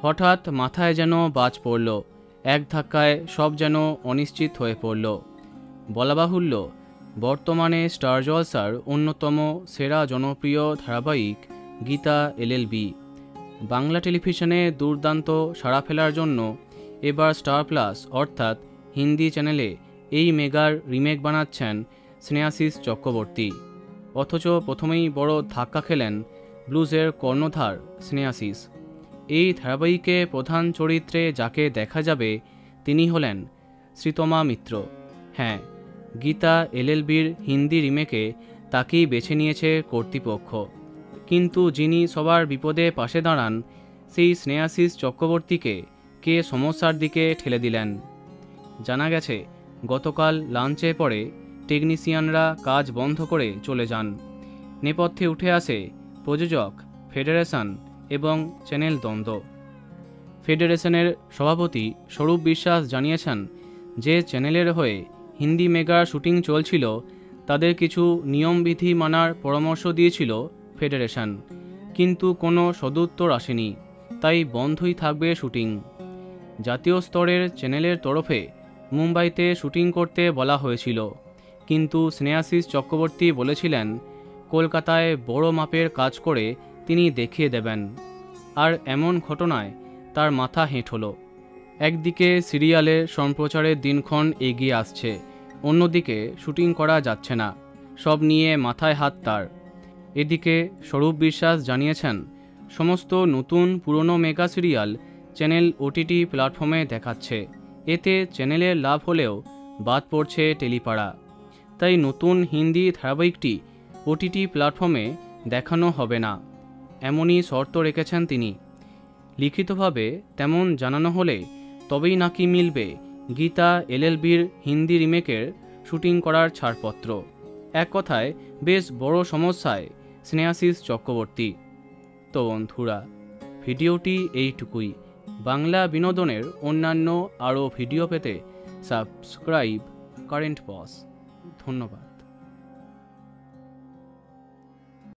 হঠাৎ মাথায় যেন বাজ পড়ল, এক ধাক্কায় সব যেন অনিশ্চিত হয়ে পড়ল। বলা বাহুল্য, বর্তমানে স্টার জলসার অন্যতম সেরা জনপ্রিয় ধারাবাহিক গীতা এলএলবি বাংলা টেলিভিশনে দুর্দান্ত সাড়া ফেলার জন্য এবার স্টার প্লাস অর্থাৎ হিন্দি চ্যানেলে এই মেগার রিমেক বানাচ্ছেন স্নেহাশিস চক্রবর্তী। অথচ প্রথমেই বড় ধাক্কা খেলেন ব্লুজের কর্ণধার স্নেহাশিস। এই ধারাবাহিকে প্রধান চরিত্রে যাকে দেখা যাবে তিনি হলেন শ্রীতমা মিত্র। হ্যাঁ, গীতা এলএলবির হিন্দি রিমেকে তাকেই বেছে নিয়েছে কর্তৃপক্ষ। কিন্তু যিনি সবার বিপদে পাশে দাঁড়ান সেই স্নেহাশিস চক্রবর্তীকে কে সমস্যার দিকে ঠেলে দিলেন। জানা গেছে গতকাল লাঞ্চে পরে টেকনিশিয়ানরা কাজ বন্ধ করে চলে যান। নেপথ্যে উঠে আসে প্রযোজক, ফেডারেশন এবং চ্যানেল দ্বন্দ্ব। ফেডারেশনের সভাপতি স্বরূপ বিশ্বাস জানিয়েছেন যে চ্যানেলের হয়ে হিন্দি মেগার শুটিং চলছিল, তাদের কিছু নিয়মবিধি মানার পরামর্শ দিয়েছিল ফেডারেশন, কিন্তু কোনো সদুত্তর আসেনি, তাই বন্ধই থাকবে শুটিং। জাতীয় স্তরের চ্যানেলের তরফে মুম্বাইতে শুটিং করতে বলা হয়েছিল, কিন্তু স্নেহাশিস চক্রবর্তী বলেছিলেন কলকাতায় বড় মাপের কাজ করে তিনি দেখিয়ে দেবেন। আর এমন ঘটনায় তার মাথা হেঁট হলো। একদিকে সিরিয়ালের সম্প্রচারের দিনক্ষণ এগিয়ে আসছে, অন্যদিকে শুটিং করা যাচ্ছে না, সব নিয়ে মাথায় হাত তার। এদিকে স্বরূপ বিশ্বাস জানিয়েছেন সমস্ত নতুন পুরনো মেগা সিরিয়াল চ্যানেল ওটিটি প্ল্যাটফর্মে দেখাচ্ছে, এতে চ্যানেলের লাভ হলেও বাদ পড়ছে টেলিপাড়া। তাই নতুন হিন্দি ধারাবাহিকটি ওটিটি প্ল্যাটফর্মে দেখানো হবে না, এমনই শর্ত রেখেছেন তিনি। লিখিতভাবে তেমন জানানো হলে তবেই নাকি মিলবে গীতা এলএলবির হিন্দি রিমেকের শুটিং করার ছাড়পত্র। এক কথায় বেশ বড় সমস্যায় স্নেহাশিস চক্রবর্তী। তো বন্ধুরা, ভিডিওটি এইটুকুই। বাংলা বিনোদনের অন্যান্য আরও ভিডিও পেতে সাবস্ক্রাইব কারেন্ট বস। ধন্যবাদ।